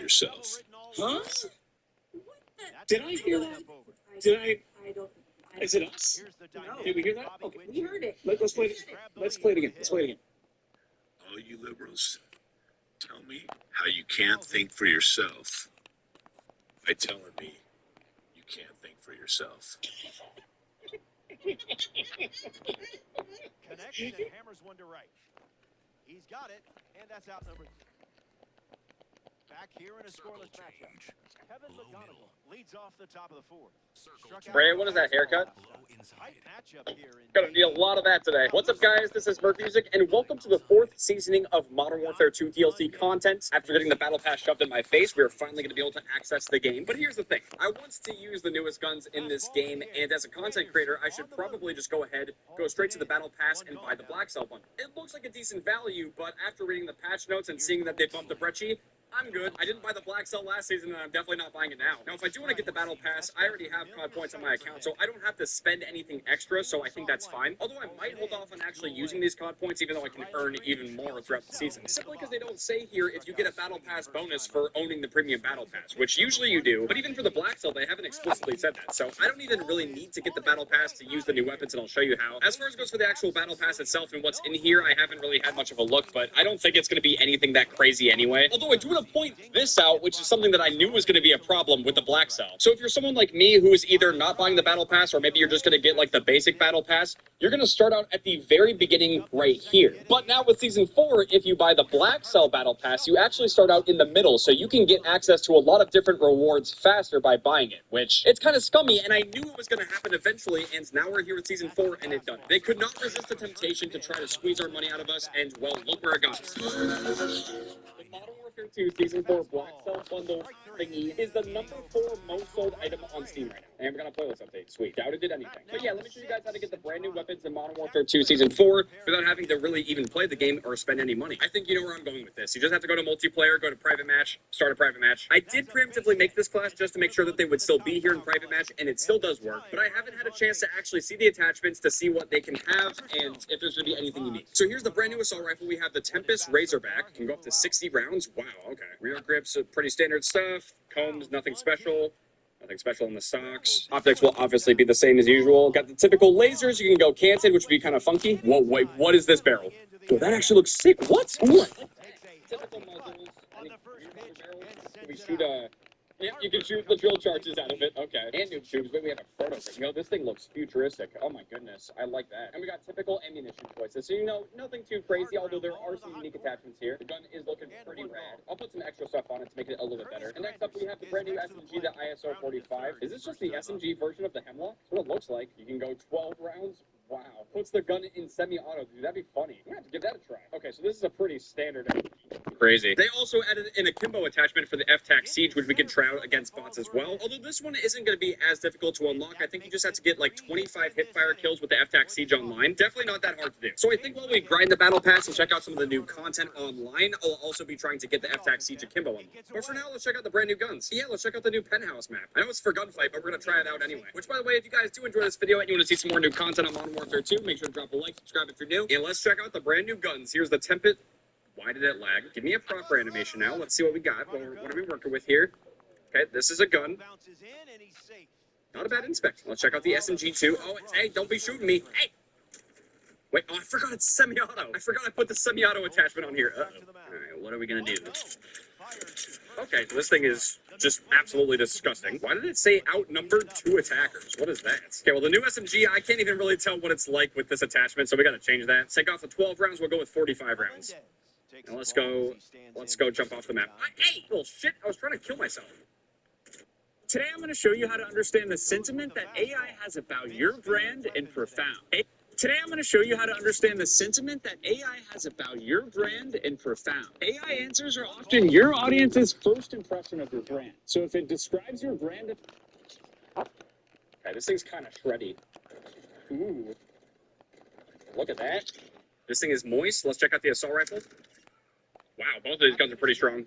yourself. Huh? Did I hear that? Did I? Is it us? No. Did we hear that? Okay. We heard it. Let's play it. Let's play it again. Let's play it again. All you liberals, tell me how you can't think for yourself by telling me you can't think for yourself. Connection and hammers one to right. He's got it, and that's out number 3. Back here in a scoreless matchup. Kevin McGonigal leads off the top of the 4th. Bray, what is that haircut? Gonna need a lot of that today. What's up, guys? This is Merc Music, and welcome to the 4th seasoning of Modern Warfare 2 DLC content. After getting the Battle Pass shoved in my face, we are finally going to be able to access the game. But here's the thing. I want to use the newest guns in this game, and as a content creator, I should probably just go ahead, go straight to the Battle Pass, and buy the Black Cell bundle. It looks like a decent value, but after reading the patch notes and seeing that they bumped the Brecci, I'm good. I didn't buy the Black Cell last season, and I'm definitely not buying it now. Now, if I do want to get the Battle Pass, I already have COD points on my account, so I don't have to spend anything extra, so I think that's fine. Although I might hold off on actually using these COD points, even though I can earn even more throughout the season. Simply because they don't say here if you get a Battle Pass bonus for owning the Premium Battle Pass, which usually you do, but even for the Black Cell, they haven't explicitly said that, so I don't even really need to get the Battle Pass to use the new weapons, and I'll show you how. As far as goes for the actual Battle Pass itself and what's in here, I haven't really had much of a look, but I don't think it's going to be anything that crazy anyway. Although I do want to point this out, which is something that I knew was going to be a problem with the Black Cell. So if you're someone like me who is either not buying the Battle Pass, or maybe you're just going to get like the basic Battle Pass, you're going to start out at the very beginning right here. But now with Season 4, if you buy the Black Cell Battle Pass, you actually start out in the middle, so you can get access to a lot of different rewards faster by buying it, which it's kind of scummy, and I knew it was going to happen eventually, and now we're here with Season 4, and it done. They could not resist the temptation to try to squeeze our money out of us, and well, look where it got us. The Modern Warfare 2 Season 4 Black Cell Bundle thingy is the number 4 most sold item on Steam right now. And we're gonna playlist update. Sweet. Doubt it did anything. But yeah, let me show you guys how to get the brand new weapons in Modern Warfare 2 Season 4 without having to really even play the game or spend any money. I think you know where I'm going with this. You just have to go to multiplayer, go to private match, start a private match. I did preemptively make this class just to make sure that they would still be here in private match, and it still does work. But I haven't had a chance to actually see the attachments to see what they can have and if there's gonna be anything unique. So here's the brand new assault rifle. We have the Tempest Razorback. Can go up to 60 rounds. Wow, okay. Rear grips are pretty standard stuff. Combs, nothing special. Nothing special in the stocks. Optics will obviously be the same as usual. Got the typical lasers. You can go canted, which would be kind of funky. Whoa, wait, what is this barrel? Whoa, that actually looks sick. What? What? Typical muzzles. Any barrels? Can we shoot yeah, you can shoot the drill charges out of it. Okay. And noob tubes, but we have a photo of it. You know, this thing looks futuristic. Oh my goodness. I like that. And we got typical ammunition choices. So, you know, nothing too crazy, although there are some unique attachments here. The gun is looking pretty rad. I'll put some extra stuff on it to make it a little bit better. And next up, we have the brand new SMG, the ISO 45. Is this just the SMG version of the Hemlock? That's what it looks like. You can go 12 rounds. Wow. Puts the gun in semi-auto. Dude, that'd be funny. I'm gonna have to give that a try. Okay, so this is a pretty standard SMG. Crazy. They also added in a Kimbo attachment for the F-Tac Siege, which we can try out against bots as well. Although this one isn't going to be as difficult to unlock. I think you just have to get like 25 hip-fire kills with the F-Tac Siege online. Definitely not that hard to do. So I think while we grind the Battle Pass and check out some of the new content online, I'll also be trying to get the F-Tac Siege Akimbo unlocked. But for now, let's check out the brand new guns. Yeah, let's check out the new Penthouse map. I know it's for gunfight, but we're going to try it out anyway. Which, by the way, if you guys do enjoy this video and you want to see some more new content on Modern Warfare 2, make sure to drop a like, subscribe if you're new, and let's check out the brand new guns. Here's the Tempest. Why did it lag? Give me a proper animation now. Let's see what we got. What are we working with here? Okay, this is a gun. Not a bad inspection. Let's check out the SMG2. Oh, hey, don't be shooting me. Hey! Wait, oh, I forgot it's semi-auto. I forgot I put the semi-auto attachment on here. Uh-oh. All right, what are we going to do? Okay, so this thing is just absolutely disgusting. Why did it say outnumbered 2 attackers? What is that? Okay, well, the new SMG, I can't even really tell what it's like with this attachment, so we got to change that. Take off the 12 rounds, we'll go with 45 rounds. Now let's go jump off the map. Hey, little shit, I was trying to kill myself. Today I'm going to show you how to understand the sentiment that AI has about your brand in profound. Today I'm going to show you how to understand the sentiment that AI has about your brand in profound. AI answers are often your audience's first impression of your brand. So if it describes your brand... Okay, this thing's kind of shreddy. Ooh. Look at that. This thing is moist. Let's check out the assault rifle. Wow, both of these guns are pretty strong.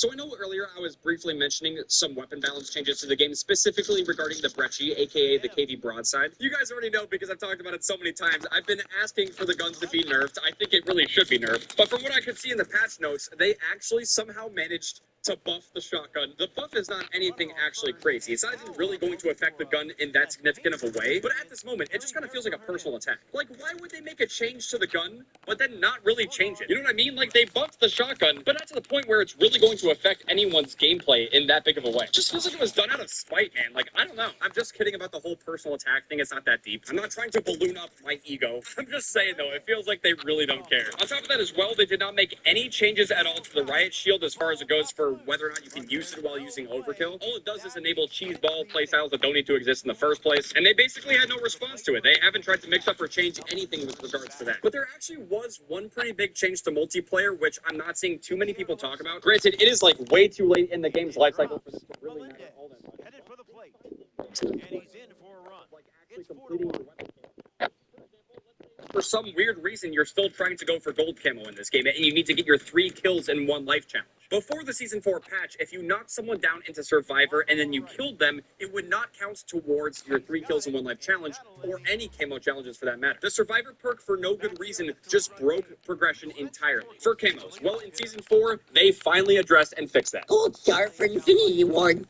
So I know earlier I was briefly mentioning some weapon balance changes to the game, specifically regarding the Brecci, aka the KV broadside. You guys already know because I've talked about it so many times. I've been asking for the guns to be nerfed. I think it really should be nerfed. But from what I could see in the patch notes, they actually somehow managed to buff the shotgun. The buff is not anything actually crazy. It's not even really going to affect the gun in that significant of a way. But at this moment, it just kind of feels like a personal attack. Like, why would they make a change to the gun, but then not really change it? You know what I mean? Like, they buffed the shotgun, but not to the point where it's really going to affect anyone's gameplay in that big of a way. It just feels like it was done out of spite, man. Like, I don't know. I'm just kidding about the whole personal attack thing. It's not that deep. I'm not trying to balloon up my ego. I'm just saying, though, it feels like they really don't care. On top of that as well, they did not make any changes at all to the riot shield as far as it goes for whether or not you can use it while using overkill. All it does is enable cheese ball playstyles that don't need to exist in the first place, and they basically had no response to it. They haven't tried to mix up or change anything with regards to that. But there actually was one pretty big change to multiplayer, which I'm not seeing too many people talk about. Granted, it is like way too late in the game's life cycle for this to really matter all that much. Headed for the plate. And he's in for a run. Like actually It's 4-1. completing your weapon. For some weird reason, you're still trying to go for gold camo in this game, and you need to get your 3 kills in 1 life challenge. Before the Season 4 patch, if you knocked someone down into Survivor and then you killed them, it would not count towards your 3 kills in 1 life challenge, or any camo challenges for that matter. The Survivor perk, for no good reason, just broke progression entirely. For camos, well, in Season 4, they finally addressed and fixed that. Gold star for Infinity Ward.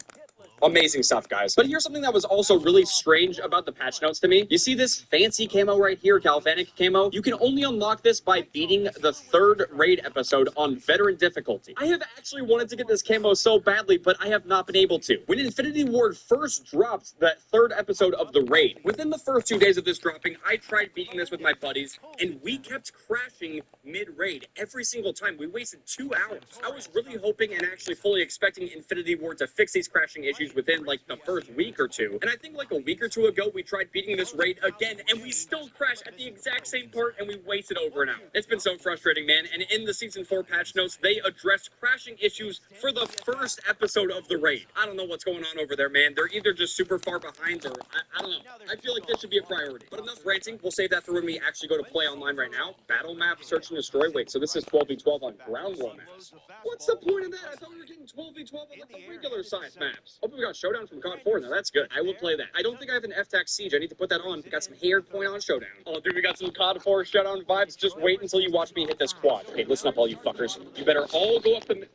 Amazing stuff, guys. But here's something that was also really strange about the patch notes to me. You see this fancy camo right here, galvanic camo? You can only unlock this by beating the 3rd raid episode on veteran difficulty. I have actually wanted to get this camo so badly, but I have not been able to. When Infinity Ward first dropped that 3rd episode of the raid, within the first 2 days of this dropping, I tried beating this with my buddies, and we kept crashing mid-raid every single time. We wasted 2 hours. I was really hoping and actually fully expecting Infinity Ward to fix these crashing issues within like the first week or two. And I think like a week or two ago, we tried beating this raid again, and we still crashed at the exact same part, and we wasted over an hour. It's been so frustrating, man. And in the Season 4 patch notes, they addressed crashing issues for the first episode of the raid. I don't know what's going on over there, man. They're either just super far behind, or I don't know. I feel like this should be a priority. But enough ranting. We'll save that for when we actually go to play online right now. Battle map, search and destroy. Wait, so this is 12v12 on ground war maps. What's the point of that? I thought we were getting 12v12 on like the regular size maps. Oh, we got Showdown from COD 4 now. That's good. I will play that. I don't think I have an FTAC Siege. I need to put that on. We got some hair point on Showdown. Oh, dude, we got some COD 4 Showdown vibes. Just wait until you watch me hit this quad. Okay, listen up, all you fuckers. You better all go up the...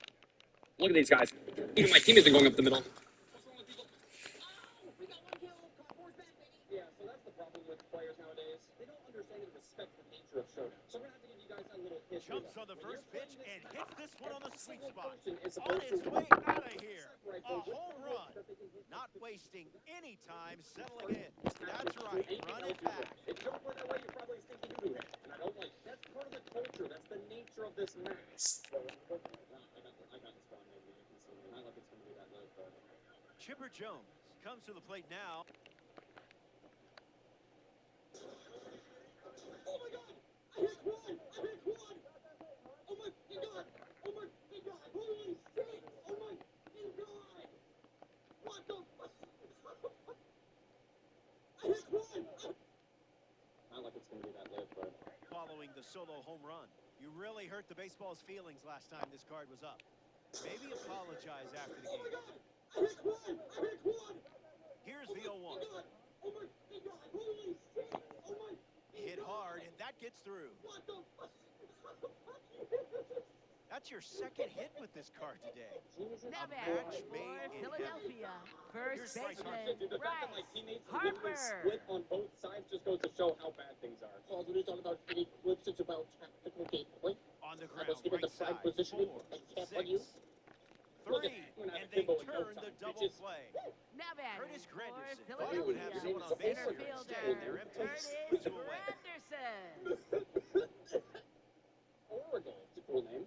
Look at these guys. Even my team isn't going up the middle. Yeah, so that's the problem with players nowadays. They don't understand and respect the nature of Showdown. So we're going to have to give you guys a little history. Jumps on the first pitch and hits this one on the sweet spot. Is On supposed its to way out of here. A home run. Not wasting any time settling in. That's right. Run it back. If you don't play that way, you're probably thinking you do that. And I don't like that. That's part of the culture. That's the nature of this match. I got this one, maybe. I like it's going to be that low, but... Chipper Jones comes to the plate now. Oh my God! I hit one! I hit one! Oh my God! Oh my God! Holy shit! Oh my God! What the fuck? I hit one! Not like it's gonna be that live, but... Following the solo home run. You really hurt the baseball's feelings last time this card was up. Maybe apologize after the game. Oh my God! I hit one! I hit one! Here's the 0-1. Oh my God! Holy shit! Oh my... Hit hard, and that gets through. What the fuck? That's your second hit with this card today. Now A back match for made in Philadelphia. Here's First Bryce baseman, Dude, the fact that my Bryce teammates literally Harper. split on both sides just goes to show how bad things are. Paul, when it's all about hitting clips, it's about tactical gameplay. on the I ground, was given right the prime side. positioning. 4, I can't 6, on you. Look 3, at that. We're not and a they Kimbo in no turn time, the double bitches. play. Now back Curtis for Granderson thought he would have Philadelphia. someone on base Center here. Instead, fielder they're empty. Curtis 2 away. Granderson. Oregon. It's a cool name.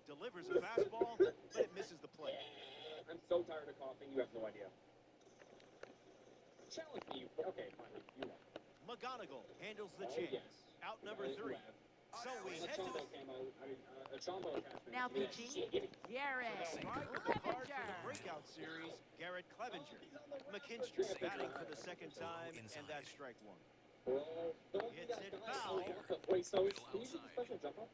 Delivers a fastball, but it misses the plate. I'm so tired of coughing, you have no idea. Challenge me. Okay, fine. You won. McGonigal handles the Oh, chance. yes. Out number 3. So we A head to Chombo the camo. I mean, a Chombo attachment. Now Give me that pitching. shit. Give me. Garrett Strike with the card for the Clevenger. breakout series, Garrett Clevenger. McKinstry batting for the second time, and that's strike 1. Bro, don't be Hits that it guy. foul. Wait, so can you do the special jump up?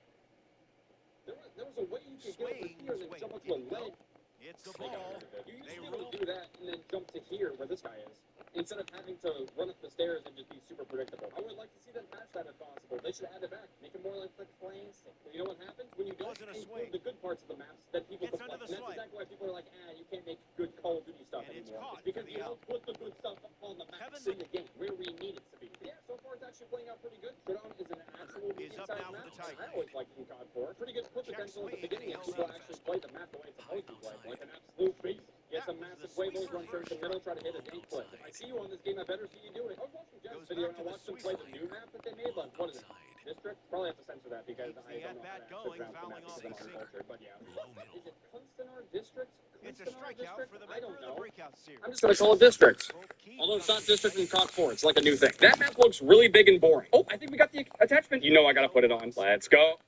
There was a way you could get over Swings here jump to a ledge. It's a They got ball. rid of it. You used They to be able rule. to do that and then jump to here where this guy is, instead of having to run up the stairs and just be super predictable. I would like to see them patch that if possible. They should add it back. Make it more like the classic. You know what happens when you don't Wasn't a include swing. the good parts of the maps that people Gets complain. under And the that's slide. exactly why people are like, you can't make good Call of Duty stuff And it's anymore. caught It's because for we the don't out. put the good stuff on the maps in the game where we need it to be. Yeah, so far it's actually playing out pretty good. Showdown is an absolute He's up medium-sized now for map. the Tigers. I always like King COD 4. Pretty good put Check potential at the swing, beginning and if he people held up. actually play the map the way it's supposed to be played, like an absolute beast. Yes, a That was massive the wave sweeper run turn to first the middle, try to hit a dank flip. If I see you on this game, I better see you do it. I was watching Jeff's Goes video back and I to the watched him play the sweeper. new map that they made. Like, what is it? District? Probably have to censor that because Keeps I the don't know how at-bat to actually going, pronounce the fouling map off because a I'm single. uncultured. But yeah, is it Kunstanar District? It's a Kunstanar strikeout District? for the I member don't of the know. breakout series. I'm just gonna call it District. Both key Although it's not jumpers District in right COD 4, it's like a new thing. That map looks really big and boring. Oh, I think we got the attachment. You know I gotta put it on. Let's go.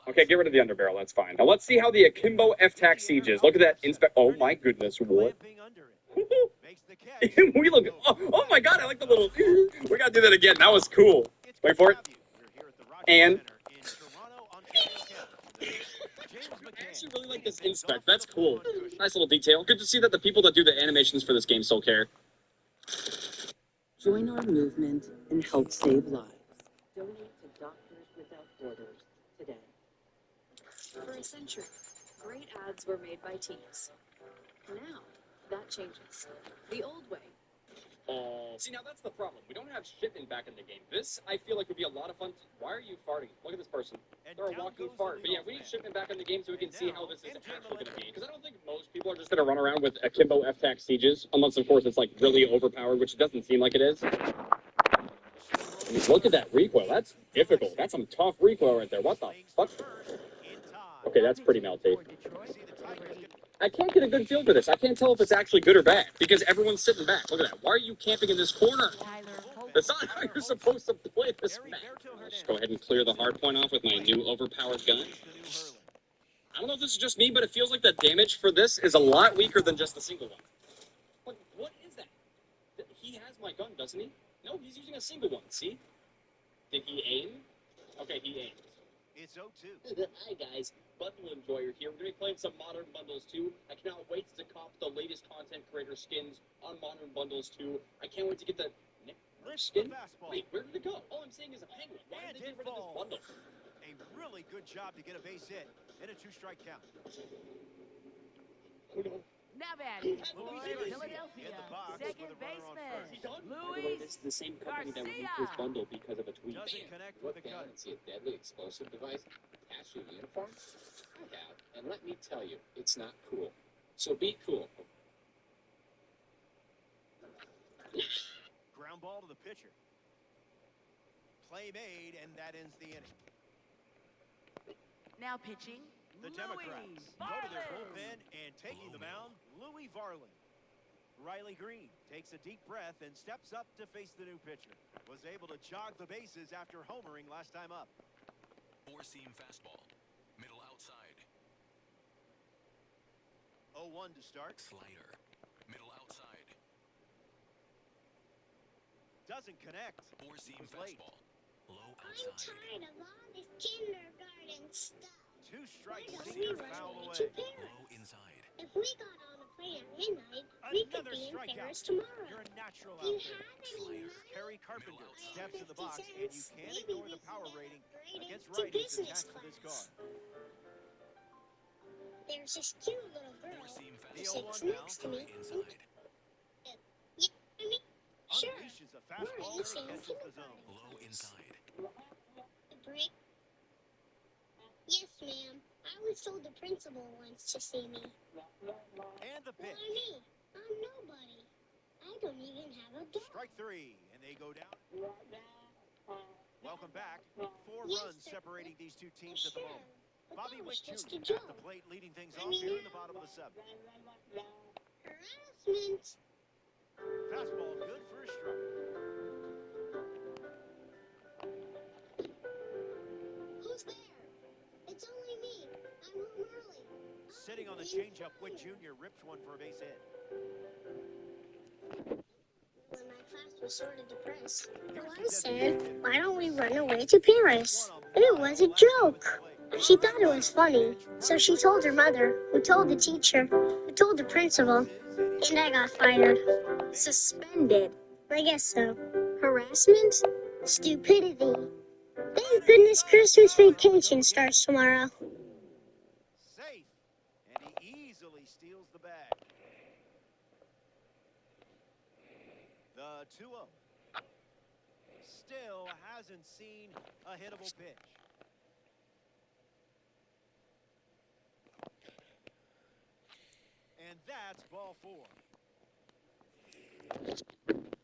Okay, get rid of the underbarrel. That's fine. Now let's see how the Akimbo F-Tac Siege is. Look at that inspect. Oh my goodness, what? Clamping under it. Makes the catch. We look. Oh my god, I like the little. We gotta do that again. That was cool. It's Wait good for to it. have you. We're here at the Rogers And- Center in Toronto, Ontario, Canada. James I McCann actually really like leading this things inspect. off with That's a cool. pull on cushion. Nice little detail. Good to see that the people that do the animations for this game still care. Join our movement and help save lives. Donate to Doctors Without Borders today. For a century, great ads were made by teens. Now, that changes. The old way. See, now that's the problem. We don't have shipment back in the game. This, I feel like, would be a lot of fun. Why are you farting? Look at this person. And They're a down walking goes the fart. But yeah, leadoff we need man. shipment back in the game so we can And see how now, this is MJ actually going to Melendez. be. Because I don't think most people are just going to run around with Akimbo F-Tac Sieges. Unless, of course, it's, like, really overpowered, which it doesn't seem like it is. I mean, look at that recoil. That's difficult. That's some tough recoil right there. What the fuck? Okay, that's pretty melty. I can't get a good feel for this. I can't tell if it's actually good or bad because everyone's sitting back. Look at that. Why are you camping in this corner? That's not how you're supposed to play this map. I'll just go ahead and clear the hard point off with my new overpowered gun. I don't know if this is just me, but it feels like the damage for this is a lot weaker than just the single one. Like, what is that? He has my gun, doesn't he? No, he's using a single one. See? Did he aim? Okay, he aimed. It's 0-2. Hi guys, Bundle Enjoyer here. We're going to be playing some Modern Bundles 2. I cannot wait to cop the latest content creator skins on Modern Bundles 2. I can't wait to get the skin. Wait, where did it go? All I'm seeing is a penguin. Why did they get rid of this bundle? A really good job to get a base hit and a 2-strike count. Oh no. Now batting Luis for Garcia Philadelphia, in the box second with a runner on baseman, Is he done? Luis This is the same company that released Garcia. this bundle because of a tweet. Doesn't connect with the cut. See a deadly explosive device attached to a uniform? I have, and let me tell you, it's not cool. So be cool. Ground ball to the pitcher. Play made, and that ends the inning. Now pitching, The Louis Democrats go to their Varland. bullpen and taking the mound, Louis Varland. Riley Green takes a deep breath and steps up to face the new pitcher. Was able to jog the bases after homering last time up. Four-seam fastball. Middle outside. 0-1 to start. Slider. Middle outside. Doesn't connect. Four-seam Was late. fastball. Low I'm outside. tired of all this kindergarten stuff. Two-strike Why don't sinker we foul run away. to Paris? Low inside. If we got on a plane at midnight, we could Another be in strikeout. Paris tomorrow. You're a natural Do you out there. have any money? Harry Carpenter Middle outside. steps in the box, 50 and you cents? can't Maybe ignore we the can power get rating upgraded against to righties business attached to this car. class. There's this cute little girl Four-seam who The fastball. sits 0-1 now. next to me. High inside. You know what I mean? Sure. Unleashes a Where are fastball you and it saying catches the kindergarten? zone. Low inside. The break? Yes, ma'am. I was told the principal wants to see me. And the Why pitch. me? I'm nobody. I don't even have a dog. Strike three, and they go down. Welcome back. Four Yes, runs sir. separating these two teams at the Sure. moment. But Bobby that Wick was just a Jr. joke. at the plate, leading things I off mean, here in the bottom of the seventh. Harassment. Fastball good for a strike. Who's there? It's only me. I'm home early. Sitting on the changeup, Wick Jr. rips one for a base hit. When my class was sort of depressed, Here's I the said, designated hitter. why don't we run away to Paris? And it was a joke. She thought it was funny, so she told her mother, who told the teacher, who told the principal, and I got fired. Suspended. I guess so. Harassment? Stupidity. Thank goodness Christmas vacation starts tomorrow. Safe. And he easily steals the bag. The 2-0. Still hasn't seen a hittable pitch. And that's ball 4.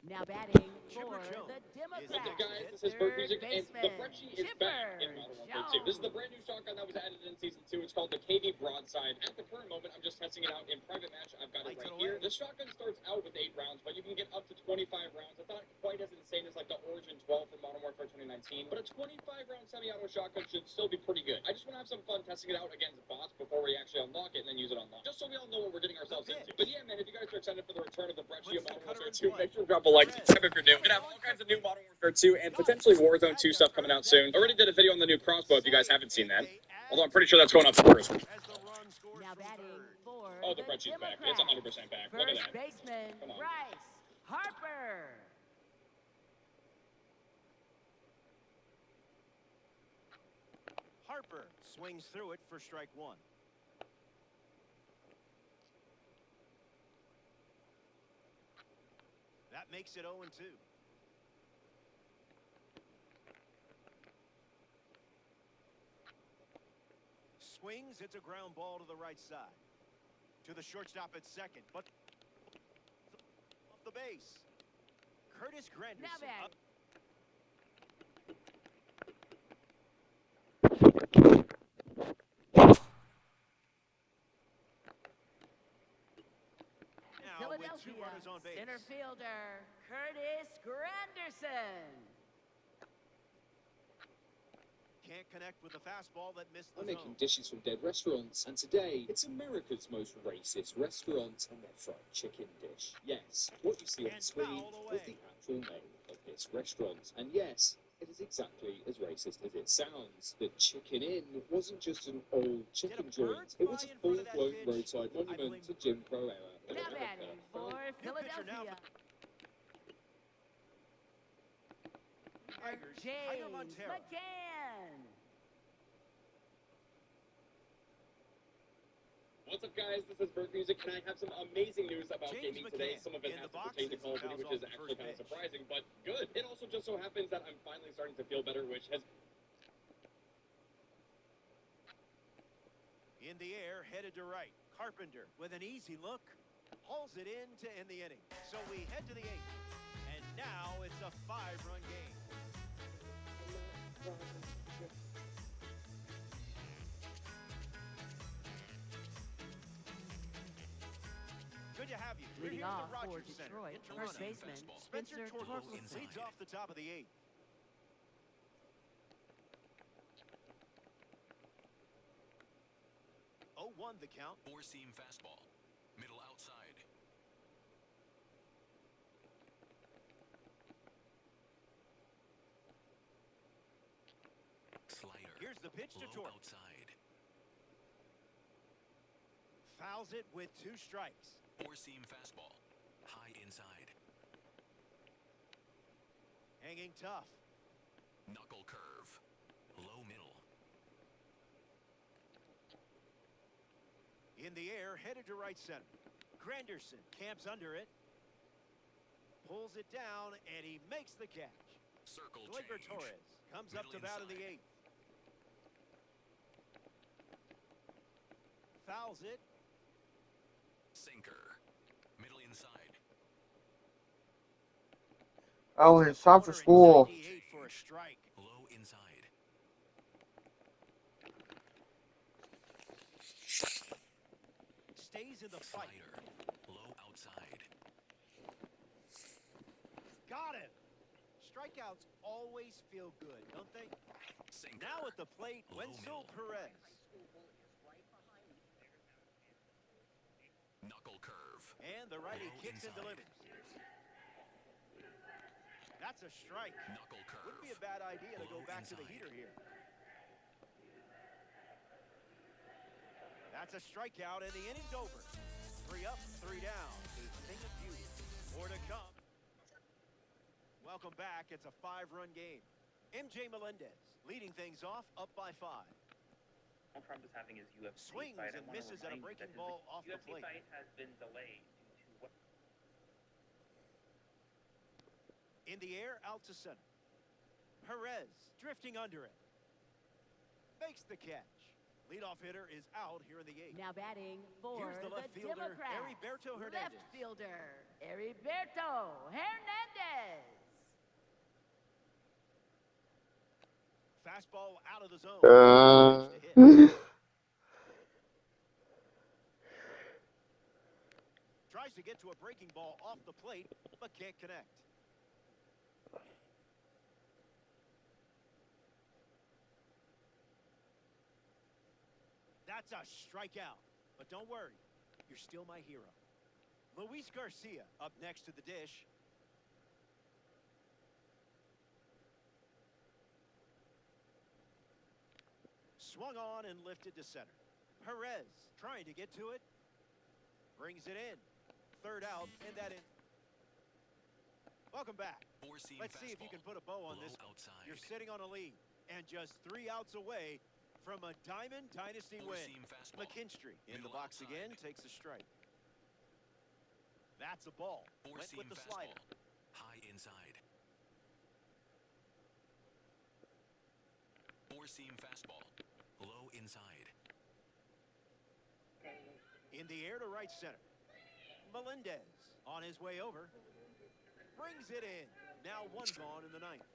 Now batting Chipper for Jones the is Democrats. What's up, guys? This is Third Bird Music, and the baseman, Frenchie is back in Modern Warfare 2. This is the Jones. brand new shotgun that was added in Season 2. It's called the KV Broadside. At the current moment, I'm just testing it out in private match. I've got it right here. The shotgun starts out with 8 rounds, but you can get up to 25 rounds. It's not quite as insane as like the Origin 12 from Modern Warfare 2019, but a 25-round semi-auto shotgun should still be pretty good. I just want to have some fun testing it out against bots before we actually unlock it and then use it on launch, just so we all know what we're getting ourselves into. But yeah, man, if you guys are excited for the return of the Frenchie of Modern Warfare 2, make sure to drop a like, subscribe if you're new. We're gonna have all kinds of new Modern Warfare 2 and potentially Warzone 2 stuff coming out soon. I already did a video on the new crossbow if you guys haven't seen that. Although I'm pretty sure that's going up first. Now batting for Oh, the the Frenchie's back. Democrats. It's 100% back. Look at First that. baseman, Come on. Bryce Harper. Harper swings through it for strike 1. That makes it 0-2. Swings, it's a ground ball to the right side. To the shortstop at second, but off the base. Curtis Now Granderson. batting. Now with 2 runners on base. Center fielder Curtis Granderson. Can't connect with the fastball that missed I'm the making zone. dishes from dead restaurants, and today it's America's most racist restaurant and their fried chicken dish. Yes, what you see on the And screen fouled was away. the actual name of this restaurant. And yes, it is exactly as racist as it sounds. The Chicken Inn wasn't just an old chicken joint, it was a full-blown roadside monument to Jim Crow era Now America. batting for New pitcher now Philadelphia. Tigers, James Tiger Montero. McCann. What's up, guys? This is Bird Music, and I have some amazing news about James gaming today. McCann Some of it in has the to pertain to box Call as of he Duty, fouls which is off the actually first kind of pitch. surprising, but good. It also just so happens that I'm finally starting to feel better, which has In the air, headed to right. Carpenter with an easy look. Hauls it in to end the inning. So we head to the 8th. And now it's a 5-run game. Good to have you. Leading Here's off the for Rogers Center Detroit, in first Toronto. baseman Spencer Spencer Torkelson Torkelson. leads off the top of the 8th. 0-1 the count. Four-seam fastball. Middle outside. Slider. Here's the pitch to Low Torque. outside. Fouls it with 2 strikes. Four-seam fastball. High inside. Hanging tough. Knuckle curve. Low middle. In the air, headed to right center. Granderson camps under it. Pulls it down, and he makes the catch. Circle Gleyber change. Torres comes up to Middle bat in the inside. 8th. Fouls it. Sinker. Middle inside. Oh, Hits it's the time for corner in school. 98 for a strike. Low inside. Stays in the fight. Slider. Low outside. Got him. Strikeouts always feel good, don't they? Sinker. Now at the plate, Low Wenzel middle. Perez. Knuckle curve. And the righty Low kicks and inside. delivers. That's a strike. Knuckle curve. Wouldn't be a bad idea to go Low back to the inside. heater here. That's a strikeout, and the inning's over. 3 up, 3 down. A thing of beauty. More to come. Welcome back. It's a 5-run game. MJ Melendez leading things off, up by 5. Donald Trump is having his UFC Swings fight. and misses at a breaking ball off the UFC plate. fight has been delayed due to what? In the air, out to center. Perez drifting under it. Makes the catch. Leadoff hitter is out here in the 8th. Now batting for Here's the left fielder, Democrats. Heriberto Hernandez. Left fielder, Heriberto Hernandez. Fastball out of the zone. Tries to get to a breaking ball off the plate, but can't connect. That's a strikeout. But don't worry, you're still my hero. Luis Garcia up next to the dish. Swung on and lifted to center. Perez trying to get to it. Brings it in. 3rd out, and that in. Welcome back. Let's see if you can put a bow on this. You're sitting on a lead and just 3 outs away from a Diamond Dynasty win. McKinstry in the box again, takes a strike. That's a ball. Went with the slider. High inside. 4-seam fastball. Low inside. In the air to right center. Melendez on his way over. Brings it in. Now 1 gone in the 9th.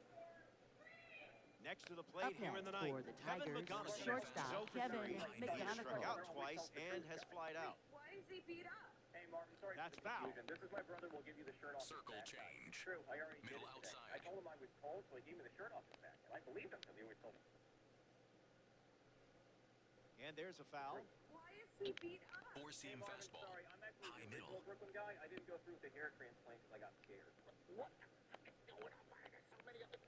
Next to the plate here in the 9th. For the Tigers, shortstop Kevin McGonigal. Struck out twice and has flied out. Why is he beat up? Hey, Marvin, sorry. That's foul. This is my brother. We'll give you the shirt off Circle his back. change. True, I already did Middle it today. outside. I told him I was cold, so he gave me the shirt off his back. And I believed him because he always told me. And there's a foul. Why is he beat up? 4-seam fastball. Sorry, I'm actually High the original middle. Brooklyn guy. I didn't go through with the hair transplant because I got scared. What the fuck is going on? Why are there so many of them?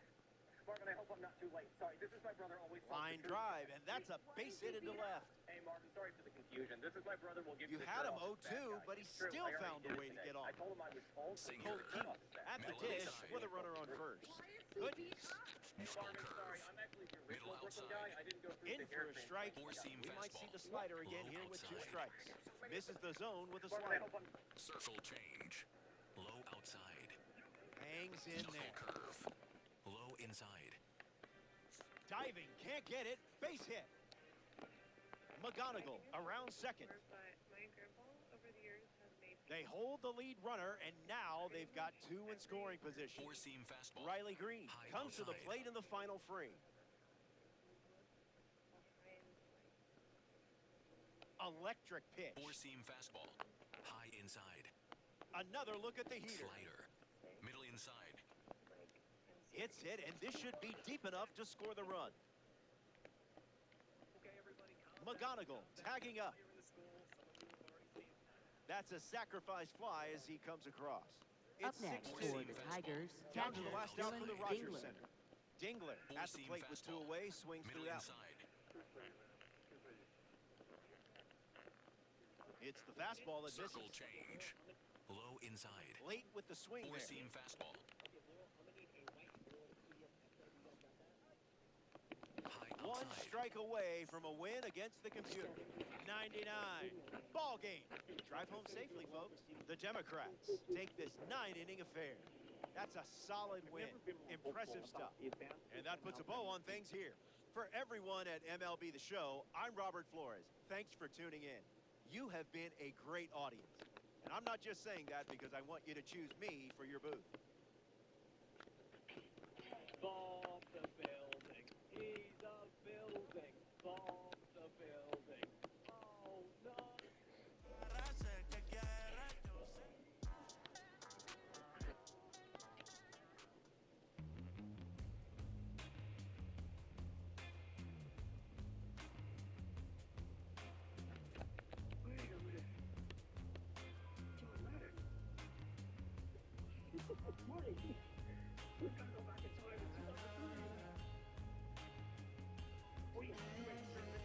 Marvin, I hope I'm not too late. Sorry, this is my brother. Always tells Line the truth. drive, and that's a base hit into left. Hey, Marvin, sorry for the confusion. This is my brother. We'll give You you the had shirt him off his back, 0-2, guys. but he It's true, still I already found did a it way to today. get on. I told him I was cold, so he gave me Cold the shirt keep off his back. at the Middle dish inside. with a runner on first. Good. Hey, Marvin, sorry. I'm actually the original Middle Brooklyn outside. guy. I didn't go through In the for hair a strike. transplant. 4-seam We might see fastball. the slider again Low here with 2 outside. strikes. Misses the zone with a Marvin, I slider. hope I'm... Circle change. Low outside. Hangs in Knuckle there. curve. Low inside. Diving, can't get it. Base hit. McGonigal around second. They hold the lead runner, and now they've got 2 in scoring position. 4-seam fastball. Riley Green High comes to the outside. plate in the final frame. Electric pitch. 4-seam fastball. High inside. Another look at the heater. Slider. Middle inside. Hits it, and this should be deep enough to score the run. McGonigal tagging up. That's a sacrifice fly as he comes across. Up It's next 6-2. for the Tigers, Down to the catcher last out for the Dylan Rogers Dingler. Center. Dingler at the 4-seam plate with 2 fastball. away, swings Middle through that one. inside. It's the fastball that Circle misses. change. Low inside. Late with the swing there. 4-seam fastball. High One outside. strike away from a win against the computer. 99. Ball game. Drive home safely, folks. The Democrats take this 9-inning affair. That's a solid win. Impressive stuff. And that puts a bow on things here. For everyone at MLB The Show, I'm Robert Flores. Thanks for tuning in. You have been a great audience. And I'm not just saying that because I want you to choose me for your booth. Bomb the building. He's a building. Bomb the building. Oh no. Wait a minute. Marty, we've got to go back in time to 2003. We have to make sure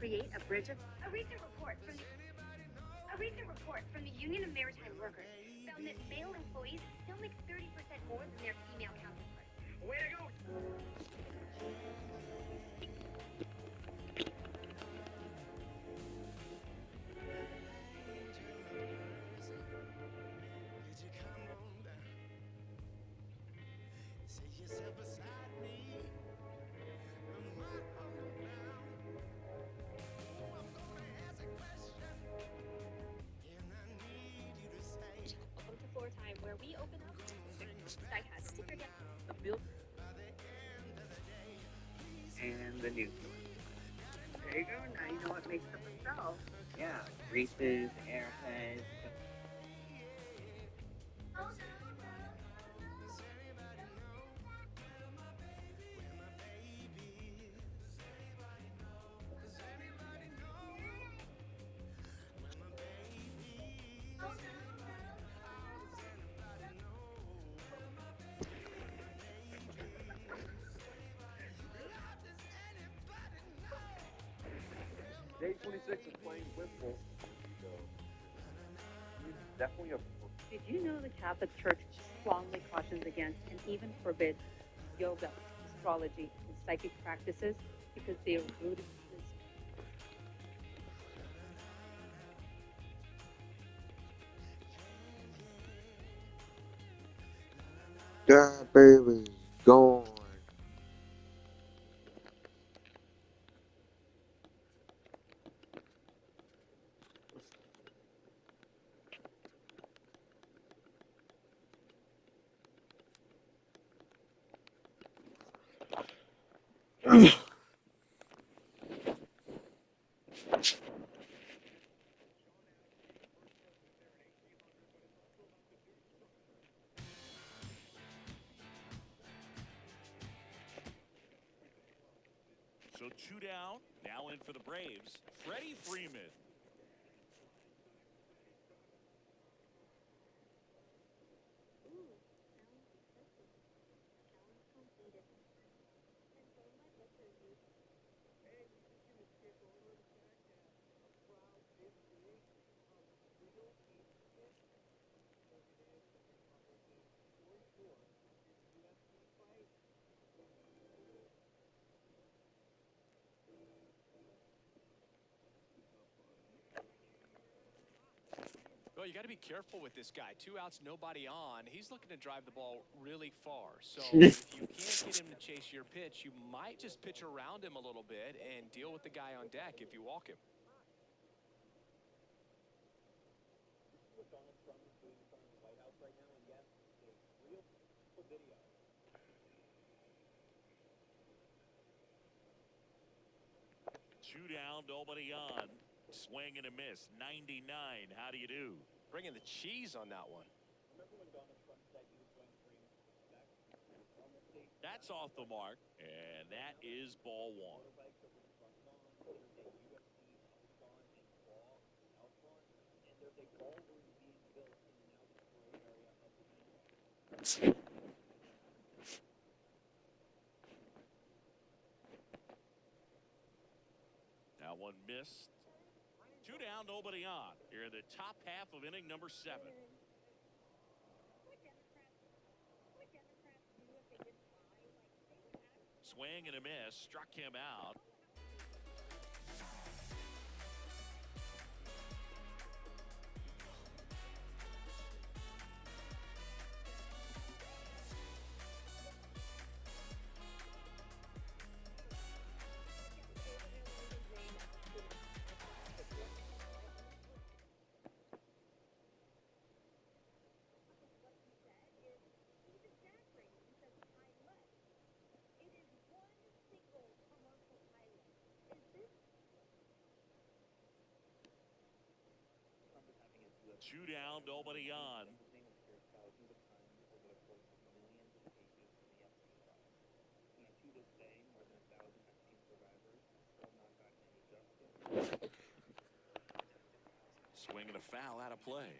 create a bridge of... A recent report from the Union of Maritime Workers found that male employees still make 30% more than their female counterparts. Way to go! Welcome to Floor Time, where we open up Skycast sticker get The build and the news. There you go. Now you know what makes up a cell. Yeah, greases, airheads. Day 26 is playing Wimbledon. He's definitely a. Did you know the Catholic Church strongly cautions against and even forbids yoga, astrology, and psychic practices because they are rooted in this? That baby's gone. So 2 down, now in for the Braves, Freddie Freeman. Well, you got to be careful with this guy. 2 outs, nobody on. He's looking to drive the ball really far. So if you can't get him to chase your pitch, you might just pitch around him a little bit and deal with the guy on deck if you walk him. Two down, nobody on. Swing and a miss. 99. How do you do? Bringing the cheese on that one. That's off the mark, and that is ball one. Now one missed. Two down, nobody on. Here in the top half of inning number 7. Swing and a miss. Struck him out. Two down, nobody on. Swing and a foul out of play.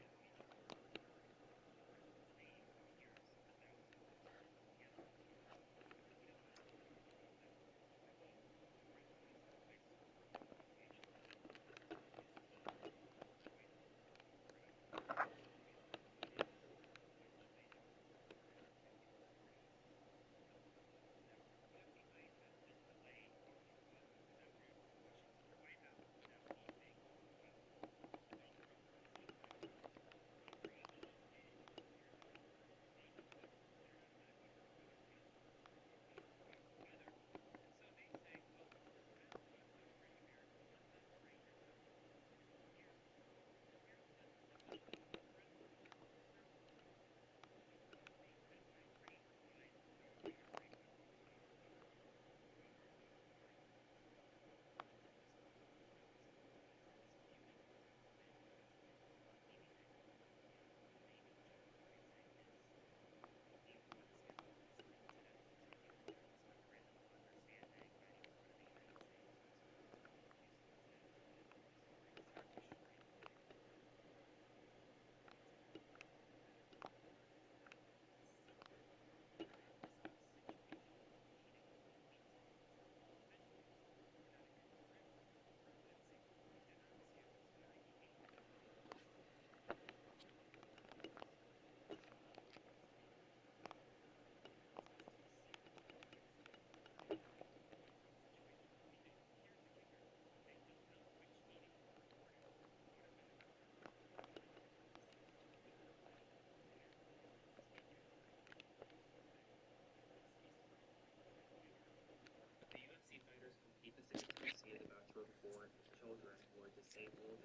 disabled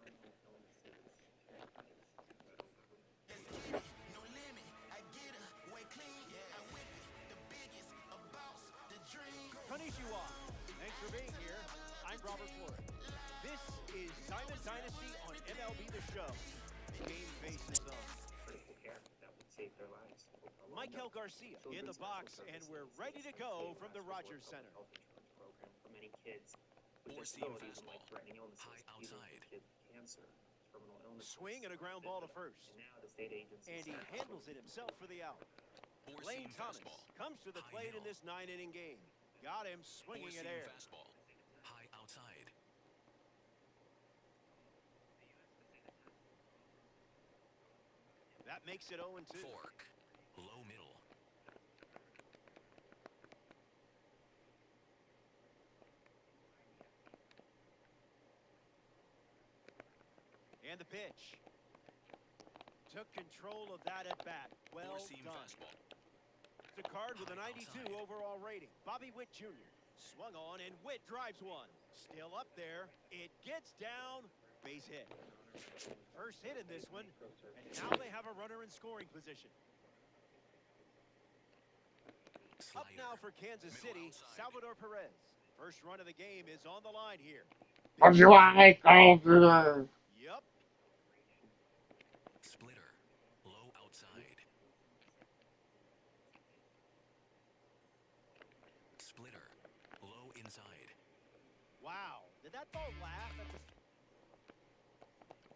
and have terminal illnesses. Konnichiwa. Thanks for being here. I'm Robert Flores. This is Diamond Dynasty on MLB The Show. Game faces on. Critical care that would save their lives. Michael Garcia in the box, and we're ready to go from the Rogers Center. Health insurance program for many kids with Four-seam disabilities and fastball. life-threatening illnesses, High even for outside. kids with cancer, terminal illnesses. Swing and a ground ball to first. And now the state agency. And he handles it himself for the out. Four-seam Lane Thomas fastball. comes to the High plate in middle. this 9-inning game. Got him swinging Four-seam at air. fastball. High outside. That makes it 0-2. Fork. Low middle. And the pitch. Took control of that at bat. Well Four-seam done. fastball. The card with a High 92 outside. overall rating. Bobby Witt Jr. swung on, and Witt drives one. Still up there. It gets down. Base hit. First hit in this one, and now they have a runner in scoring position. Up Slider. now for Kansas Middle City, outside. Salvador Perez. First run of the game is on the line here. What you like over? Yup. Splitter. Low outside. Splitter. Low inside. Wow. Did that ball laugh at the...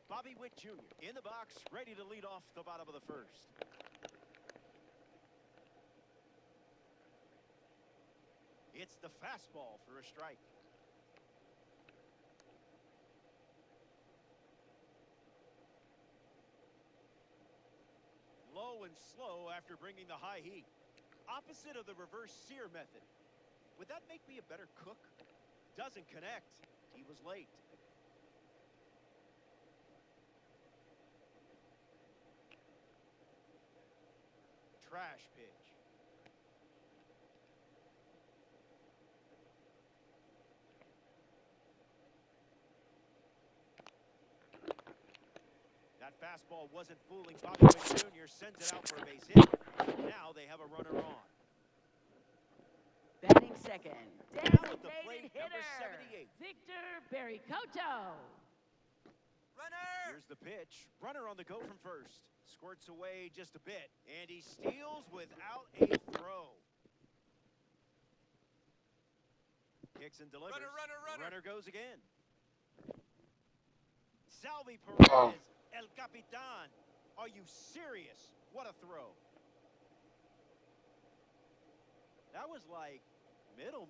Bobby Witt Jr. in the box, ready to lead off the bottom of the first. It's the fastball for a strike. Low and slow after bringing the high heat. Opposite of the reverse sear method. Would that make me a better cook? Doesn't connect. He was late. Trash pitch. That fastball wasn't fooling Bobby Witt Jr. Sends it out for a base hit. Now they have a runner on. Batting second, Now at the plate, designated number hitter, 78. Victor Baricoto. Here's the pitch. Runner on the go from first. Squirts away just a bit, and he steals without a throw. Kicks and delivers. Runner goes again. Salvi Perez, El Capitan. Are you serious? What a throw. That was like middle.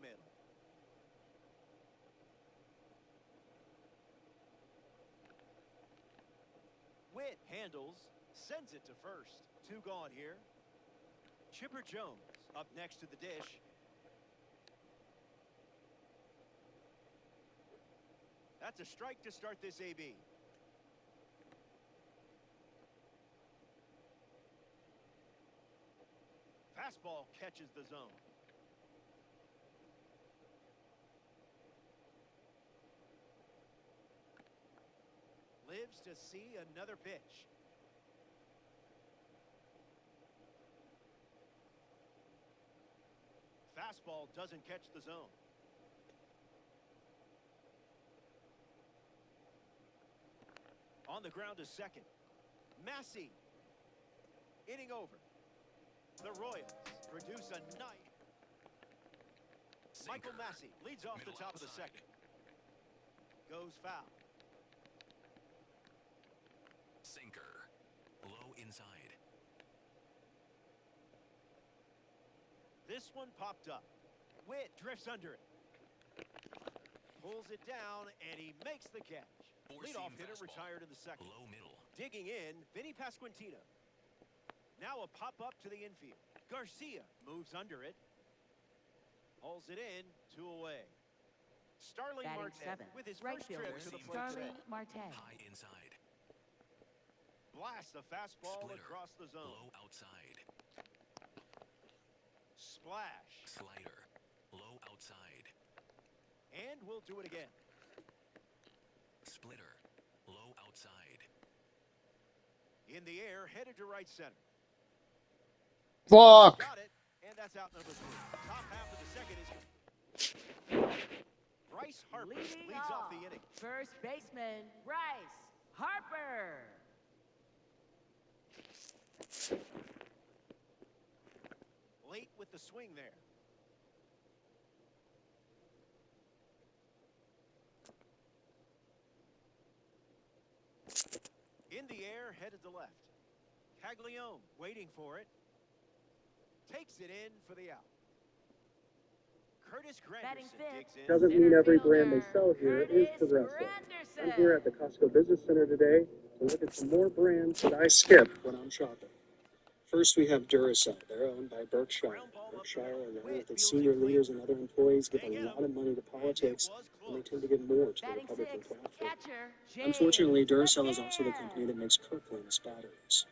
Witt handles, sends it to first. Two gone here. Chipper Jones up next to the dish. That's a strike to start this AB. Fastball catches the zone. Lives to see another pitch. Fastball doesn't catch the zone. On the ground to second. Massey. Inning over. The Royals produce a night. Michael Massey leads off the top of the second. Goes foul. Sinker. Low inside. This one popped up. Witt drifts under it. Pulls it down, and he makes the catch. Leadoff hitter retired in the second. Low middle. Digging in, Vinny Pasquantino. Now a pop-up to the infield. Garcia moves under it. Hauls it in, 2 away. Starling Batting Marte seven, with his right first trip fielder, to the plate Starling today. Marte. High inside. Blasts a fastball Splitter. across the zone. Low outside. Splash. Slider. Low outside. And we'll do it again. Splitter. In the air, headed to right center. Fuck. Got it, and that's out number 3. Top half of the second is complete. Bryce Harper Leading leads off the inning. First baseman, Bryce Harper. Late with the swing there. In the air, headed to left. Caglione waiting for it. Takes it in for the out. Curtis Batting Granderson fifth. digs in. Doesn't mean every brand they sell here is progressive. I'm here at the Costco Business Center today to look at some more brands that I skip when I'm shopping. First, we have Duracell. They're owned by Berkshire. Berkshire, along with its senior leaders and other employees, give a lot of money to politics, and they tend to give more to the Batting Republican sixth, platform. catcher, Unfortunately, James Duracell is also the McCann. company that makes Kirkland's batteries.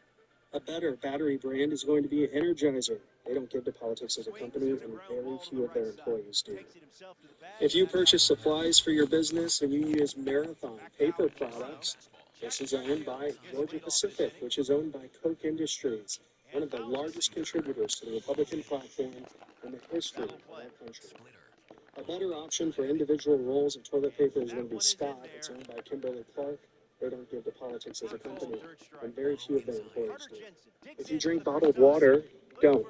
A better battery brand is going to be Energizer. They don't give to politics as a company, and very few of their employees do. If you purchase supplies for your business and you use Marathon paper products, this is owned by Georgia Pacific, which is owned by Koch Industries, one of the largest contributors to the Republican platform in the history of our country. A better option for individual rolls of toilet paper is going to be Scott. It's owned by Kimberly Clark. They don't give to politics as a company, and very few of their employees do. If you drink bottled water, don't.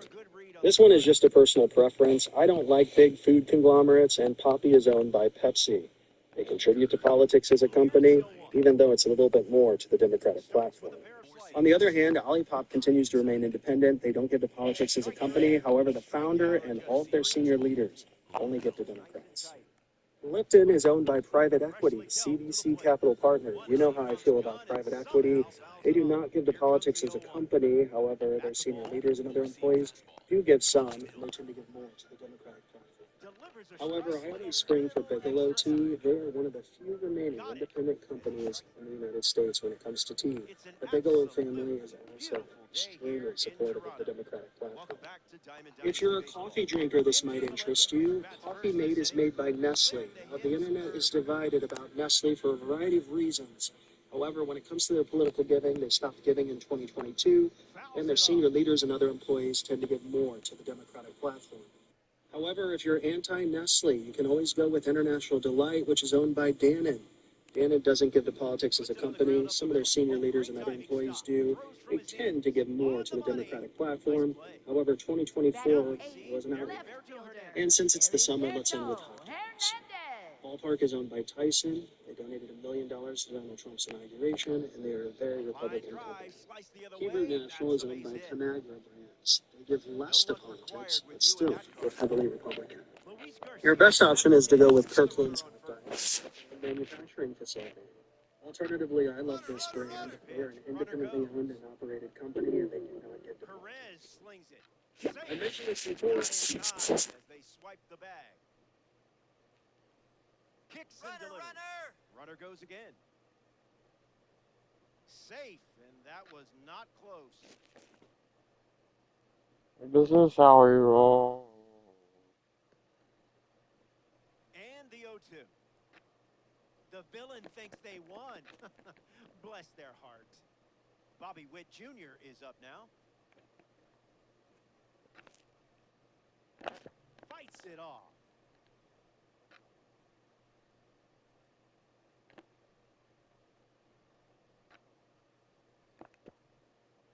This one is just a personal preference. I don't like big food conglomerates, and Poppi is owned by Pepsi. They contribute to politics as a company, even though it's a little bit more to the Democratic platform. On the other hand, Olipop continues to remain independent. They don't give to politics as a company. However, the founder and all of their senior leaders only give to Democrats. Lipton is owned by private equity, CVC Capital Partners. You know how I feel about private equity. They do not give to politics as a company. However, their senior leaders and other employees do give some, and they tend to give more to the Democratic platform. However, I always spring for Bigelow Tea. They are one of the few remaining independent companies in the United States when it comes to tea. The Bigelow family is also extremely supportive of the Democratic platform. If you're a coffee drinker, this might interest you. Coffee Mate is made by Nestle. Now, the internet is divided about Nestle for a variety of reasons. However, when it comes to their political giving, they stopped giving in 2022, and their senior leaders and other employees tend to give more to the Democratic platform. However, if you're anti-Nestle, you can always go with International Delight, which is owned by Dannon. Dannon doesn't give to politics as a company. Some of their senior leaders and other employees do. They tend to give more to the Democratic platform. However, 2024 was an outlier. And since it's the summer, let's end with hot dogs. Ballpark is owned by Tyson. They donated $1 million to Donald Trump's inauguration, and they are a very Republican company. Hebrew National is owned by Conagra Brands. They give less to politics, but still give heavily Republican. Your best option is to go with Kirkland's hot dogs, a manufacturing facility. Alternatively, I love this brand. They are an independently owned and operated company, and they do not give to politics. I mentioned this before. As they swipe the bag. Kicks and delivers. Runner goes again. Safe, and that was not close. This is how we roll. And the 0-2. The villain thinks they won. Bless their hearts. Bobby Witt Jr. is up now. Fights it off.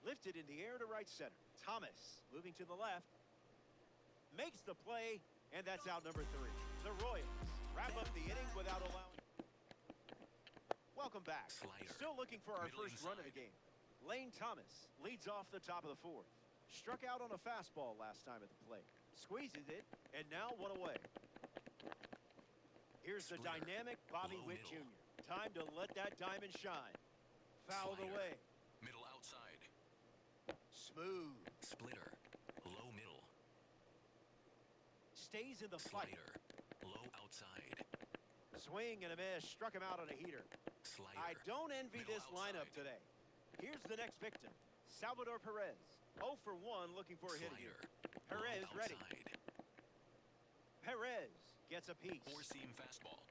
Lifted in the air to right center. Thomas moving to the left. Makes the play, and that's out number 3. The Royals wrap up the inning without allowing. Welcome back. Still looking for our first run of the game. Lane Thomas leads off the top of the 4th. Struck out on a fastball last time at the plate. Squeezes it, and now one away. Here's the dynamic Bobby Witt Jr. Time to let that diamond shine. Fouled away. Middle outside. Smooth. Splitter. Low middle. Stays in the fight. Slider. Low outside. Swing and a miss. Struck him out on a heater. Slider. I don't envy Middle this outside. lineup today. Here's the next victim. Salvador Perez. 0 for 1 looking for a hit here. Perez ready. Perez gets a piece. Four-seam fastball.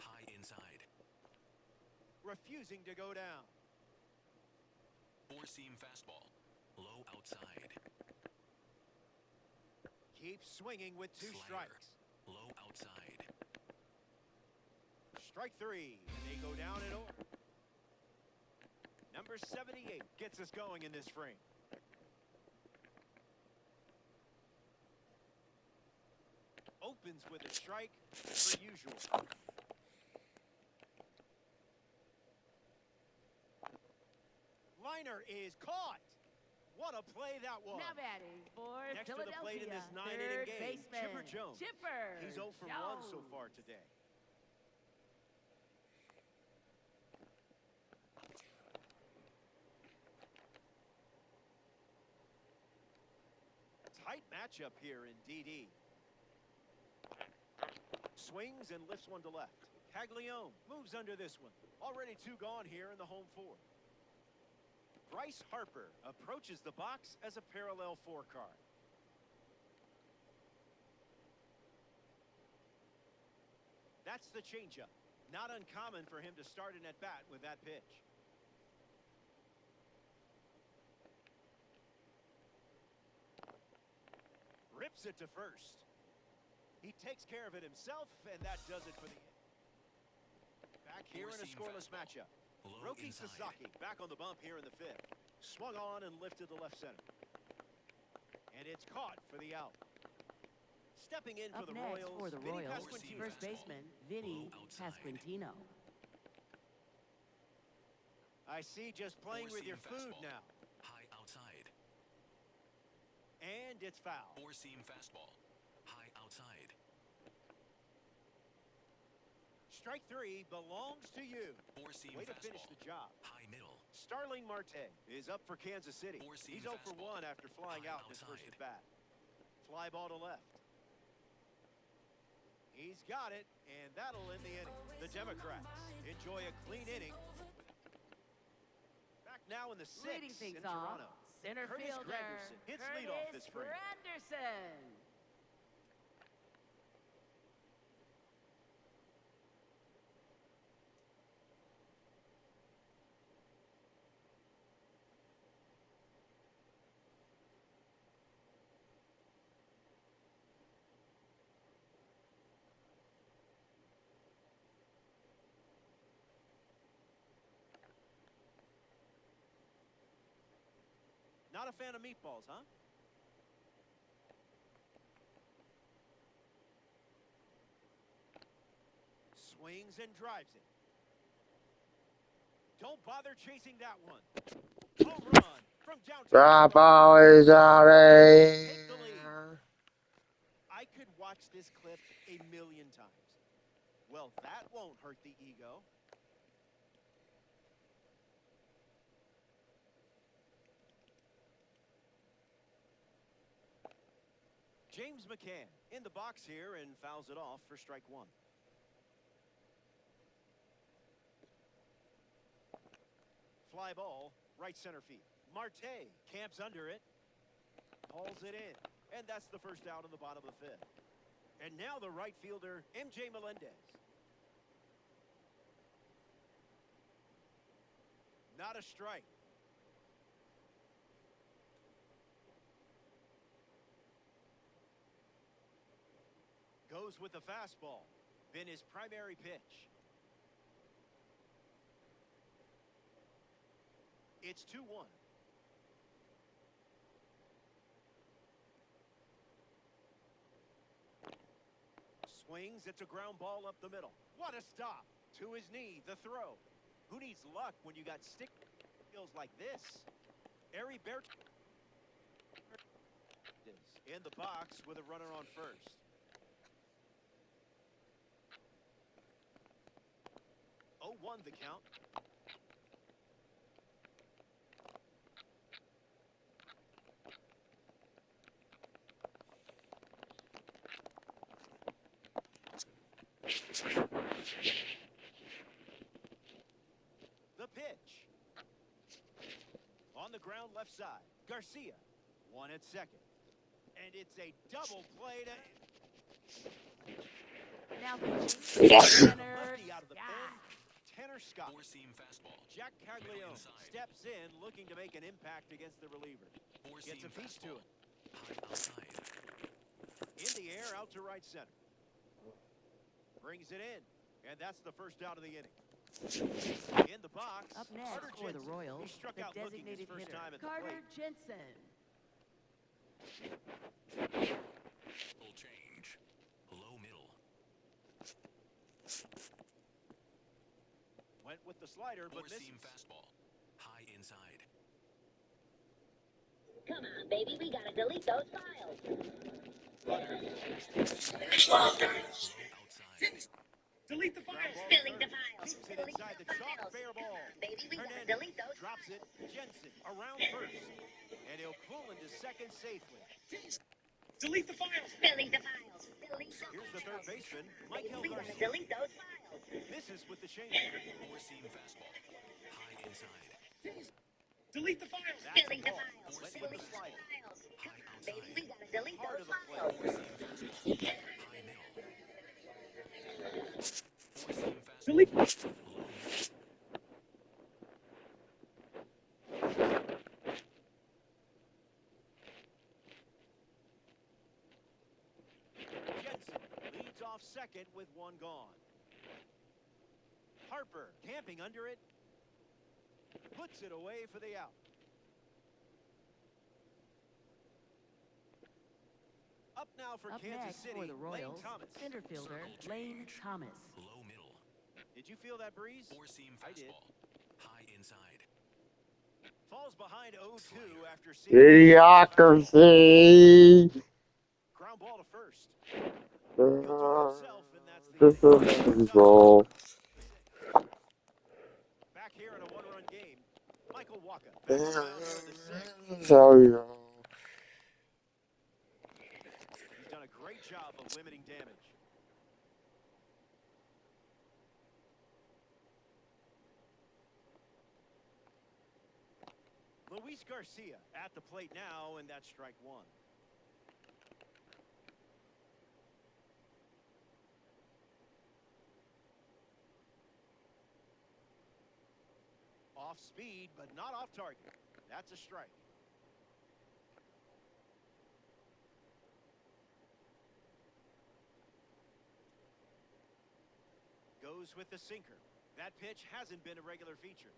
High inside. Refusing to go down. Four-seam fastball. Low outside. Keep swinging with two Slider. strikes. Low outside. Strike three, and they go down in order. Number 78 gets us going in this frame. Opens with a strike, per usual. Liner is caught. What a play that was. Now batting for Next to the plate in Philadelphia, this 9-inning third game, baseman, Chipper Jones. Chipper He's 0 for 1 so Jones. far today. Tight matchup here in DD. Swings and lifts one to left. Caglione moves under this one. Already two gone here in the home fourth. Bryce Harper approaches the box as a parallel four card. That's the changeup. Not uncommon for him to start an at-bat with that pitch. Rips it to first. He takes care of it himself, and that does it for the inning. Back here in a scoreless matchup. Roki Sasaki back on the bump here in the fifth. Swung on and lifted to left center. And it's caught for the out. Stepping in Up for the next Royals, for the Vinny Royals, Pasquantino. first baseman Vinny Pasquantino. I see, just playing with your food now. High outside. And it's foul. Four-seam fastball. High outside. Strike three belongs to you. Four-seam Way to fastball. finish the job. High middle. Starling Marte is up for Kansas City. Four-seam He's 0 for fastball. 1 after flying High out in his first outside. at bat. Fly ball to left. He's got it, and that'll end the inning. The Democrats enjoy a clean inning. Back now in the Leading sixth things in off, Toronto. center Curtis fielder Granderson hits leadoff this frame. Granderson. Not a fan of meatballs, huh? Swings and drives it. Don't bother chasing that one. Home run from downtown. The ball is out Take the lead. there. I could watch this clip a million times. Well, that won't hurt the ego. James McCann in the box here and fouls it off for strike one. Fly ball, right center field. Marte camps under it, hauls it in, and that's the first out in the bottom of the fifth. And now the right fielder, MJ Melendez. Not a strike. Goes with the fastball. Been his primary pitch. It's 2-1. Swings, it's a ground ball up the middle. What a stop. To his knee, the throw. Who needs luck when you got stick skills like this? Ari Bert in the box with a runner on first. Oh, 1 the count. The pitch. On the ground left side. Garcia. 1 at second. And it's a double play to... Now pitching, center, Lefty out of the pen. Tanner Scott. Four-seam fastball. Jack Middle Caglione inside. steps in looking to make an impact against the reliever. Four-seam Gets a piece to fastball. it. High outside. In the air, out to right center. Brings it in. And that's the first out of the inning. In the box, Up next Carter for the Jensen. Royals, He struck the out looking his designated first hitter, time at the Carter plate. Jensen. Full change. Low middle. Went with the slider, but misses. Four-seam fastball. High inside. Come on, baby, we gotta delete those files. Low outside. Delete the files. Delete the files. Keeps it Delete inside the chalk, files. fair ball. Baby, we gotta Hernandez delete those drops it. files. Jensen around first. And he'll pull into second safely. Delete the files. Delete the files. Delete the Here's the third files. baseman, Baby, Michael we gotta Garcia. delete those files. Misses with the changeup. Four-seam fastball. High inside. Delete the files. That's a Delete the ball. files. Went with Delete the the slider. files. High Baby, outside. we gotta delete Hard those of the plate. files. Four-seam fastball. High middle. Four-seam fastball. Delete. Low middle. Jensen leads off second with one gone. Harper camping under it. Puts it away for the out. Up now for Up Kansas next City, for the Royals, Lane Thomas. center fielder Lane Thomas. Low middle. Did you feel that breeze? Four-seam I did. fastball. High inside. Falls behind 0-2 after seeing Idiocracy. ground ball to first. This is all. Back here in a one-run game, Michael Walker. Back on the mound here in the sixth. So, He's done a great job of limiting damage. Luis Garcia at the plate now, and that's strike one. Off speed, but not off target. That's a strike. Goes with the sinker. That pitch hasn't been a regular feature.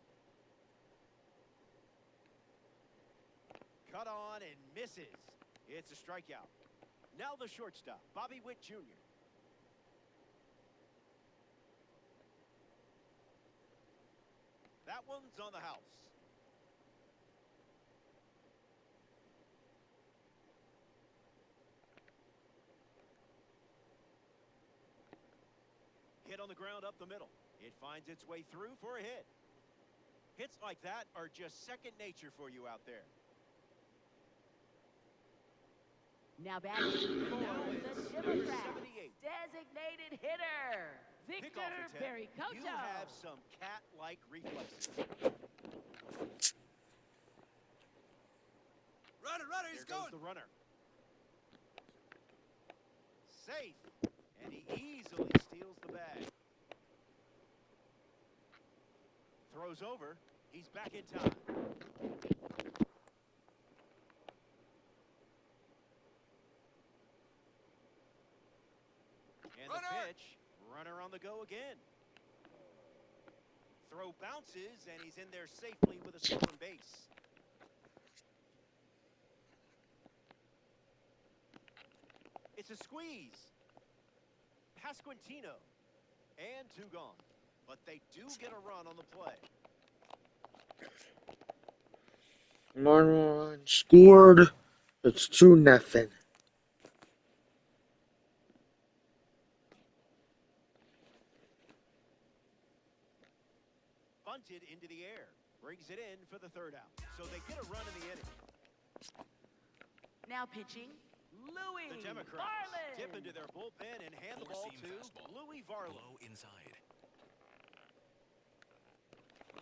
Cut on and misses. It's a strikeout. Now the shortstop, Bobby Witt Jr. That one's on the house. Hit on the ground up the middle. It finds its way through for a hit. Hits like that are just second nature for you out there. Now batting for Now the it's Democrats, 78. designated hitter Victor Pickoff attempt. Berricocho. You have some cat-like reflexes. Runner, he's There goes going. the runner. Safe. And he easily steals the bag. Throws over. He's back in time. And Runner. the pitch. Runner on the go again. Throw bounces, and he's in there safely with a stolen base. It's a squeeze. Pasquantino. And two gone. But they do get a run on the play. 1-1 scored. It's 2-0. Bunted into the air. Brings it in for the third out. So they get a run in the inning. Now pitching, Louis The Democrats Varland. dip into their bullpen and hand the ball Four-seam to fastball. Louis Varland. Low inside.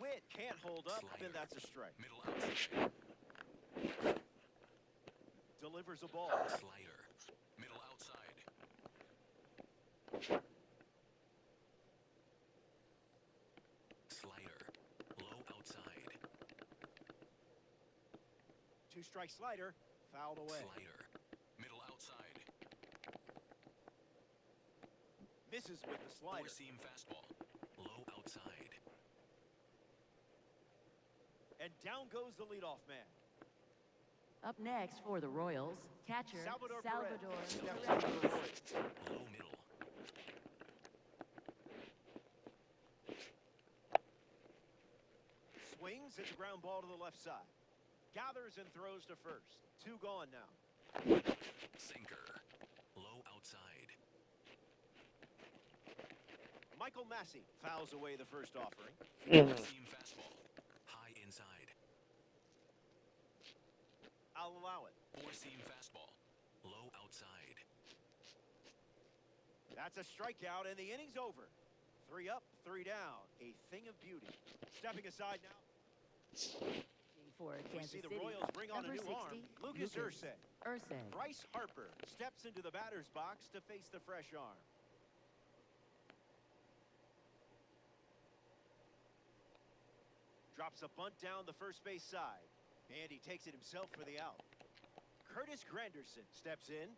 Witt can't hold up, Slider. and that's a strike. Middle outside. Delivers a ball. Slider. Middle outside. Two-strike slider, fouled away. Slider. Middle outside. Misses with the slider. Four-seam fastball. Low outside. And down goes the leadoff man. Up next for the Royals, catcher Salvador Salvador Perez steps Perez. into the plate. Low middle. Swings, hits a ground ball to the left side. Gathers and throws to first. Two gone now. Sinker. Low outside. Michael Massey fouls away the first offering. Four-seam fastball. High inside. I'll allow it. Four-seam fastball. Low outside. That's a strikeout, and the inning's over. 3 up, 3 down. A thing of beauty. Stepping aside now. For We Kansas see the City, Royals bring on a number new arm. 60, Lucas Ursay. Ursay. Bryce Harper steps into the batter's box to face the fresh arm. Drops a bunt down the first base side. And he takes it himself for the out. Curtis Granderson steps in.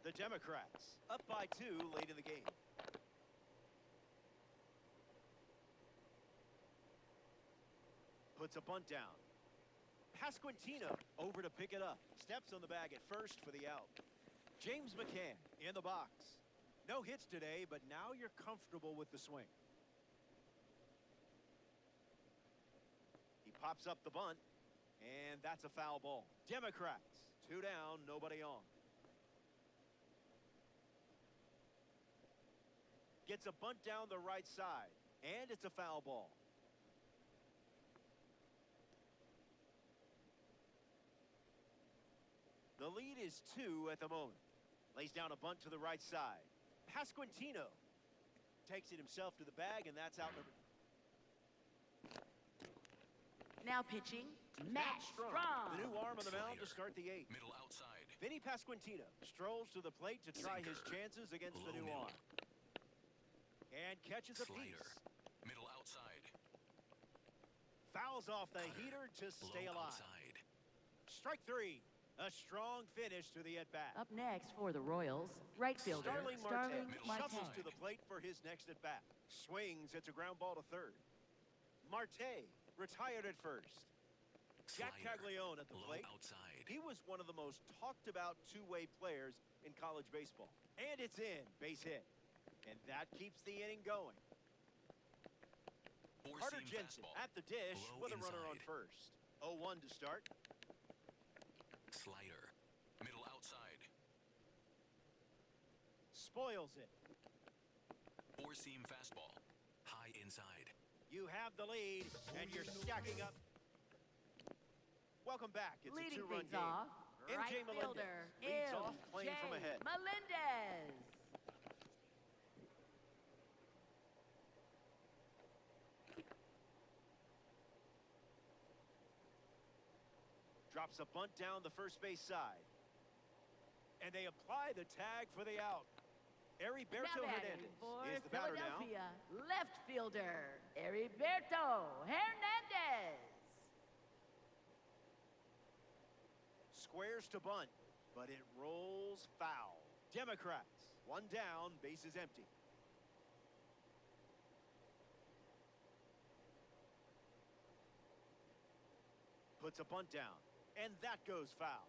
The Democrats up by 2 late in the game. Puts a bunt down. Pasquantino over to pick it up. Steps on the bag at first for the out. James McCann in the box. No hits today, but now you're comfortable with the swing. He pops up the bunt, and that's a foul ball. Democrats, 2 down, nobody on. Gets a bunt down the right side, and it's a foul ball. The lead is 2 at the moment. Lays down a bunt to the right side. Pasquantino takes it himself to the bag, and that's out number. Now pitching, Matt Strong. The new arm on the mound to start the 8th. Middle outside. Vinny Pasquantino strolls to the plate to try his chances against the new arm. And catches a piece. Slider. Middle outside. Fouls off the heater to stay Low alive. outside. Strike 3. A strong finish to the at-bat. Up next for the Royals, right fielder Starling Starling Marte shuffles Marte. to the plate for his next at-bat. Swings, it's a ground ball to third. Marte retired at first. Jack Slider. Caglione at the Low plate. outside. He was one of the most talked about two-way players in college baseball. And it's in, base hit. And that keeps the inning going. Carter Four-seam Jensen fastball. at the dish Low with a runner on inside. first. 0-1 to start. Slider. Middle outside. Spoils it. Four-seam fastball. High inside. You have the lead, and you're stacking up. Welcome back. It's Leading a 2-run things game. off, MJ right Melendez fielder leads off playing from MJ ahead. Melendez. Drops a bunt down the first base side. And they apply the tag for the out. Heriberto Now batting Hernandez for is the batter now. Philadelphia, left fielder Heriberto Hernandez. Squares to bunt, but it rolls foul. Democrats, 1 down, base is empty. Puts a bunt down, and that goes foul.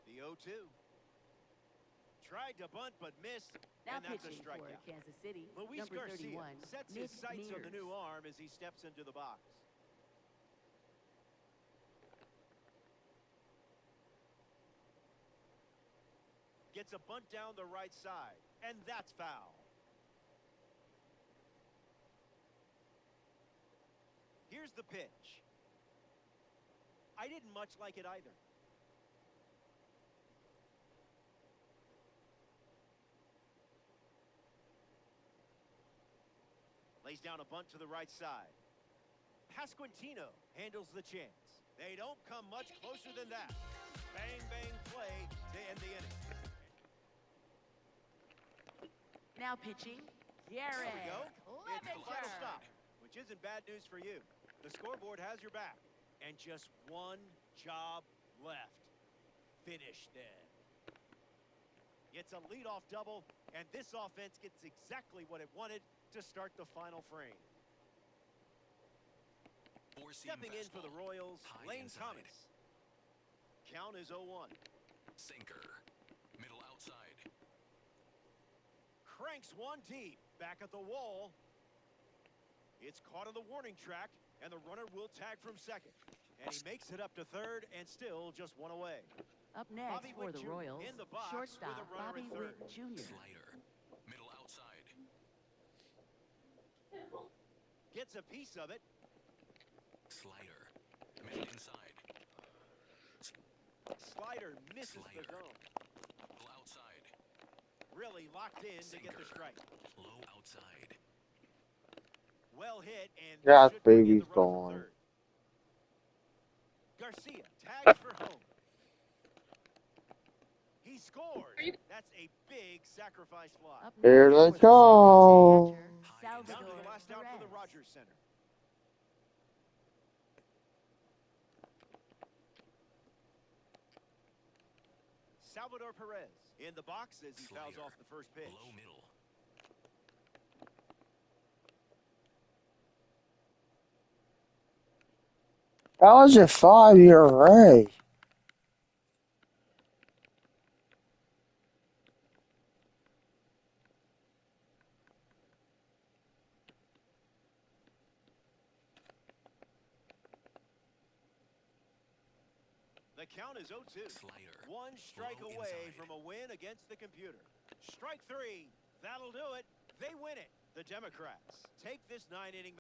The 0-2. Tried to bunt but missed, Now and that's a pitching for strikeout. Kansas City, Luis number Garcia 31, sets his Nick sights on the Mears. new arm as he steps into the box. Gets a bunt down the right side, and that's foul. Here's the pitch. I didn't much like it either. Lays down a bunt to the right side. Pasquantino handles the chance. They don't come much closer than that. Bang, bang play to end the inning. Now pitching, There we Garrett. go. It's the final Clevenger. stop, which isn't bad news for you. The scoreboard has your back. And just one job left. Finish them. It's a leadoff double, and this offense gets exactly what it wanted to start the final frame. Stepping in for the Royals, Lane Thomas. Count is 0-1. Sinker. Middle outside. Cranks one deep, back at the wall. It's caught on the warning track, and the runner will tag from second. And he makes it up to third, and still just one away. Up next Bobby for Witt the Jr. Royals, in the box shortstop with a runner Bobby at third. Witt Jr. Slider. Middle outside. Gets a piece of it. Slider. Middle inside. Slider misses the Slider. zone. Middle outside. Really locked in to get the strike. Low outside. Well hit, and That should bring in baby's the runner from gone. third. Garcia tags for home. He scores. That's a big sacrifice fly. Up Here next they for the Royals, go. catcher, Down to Salvador the last out for the Perez. Rogers Center. Salvador Perez in the box as he fouls Slider. off the first pitch. Low middle. That was a 5-year array. The count is 0-2. Slider. One strike Low away inside. from a win against the computer. Strike three. That'll do it. They win it. The Democrats take this 9-inning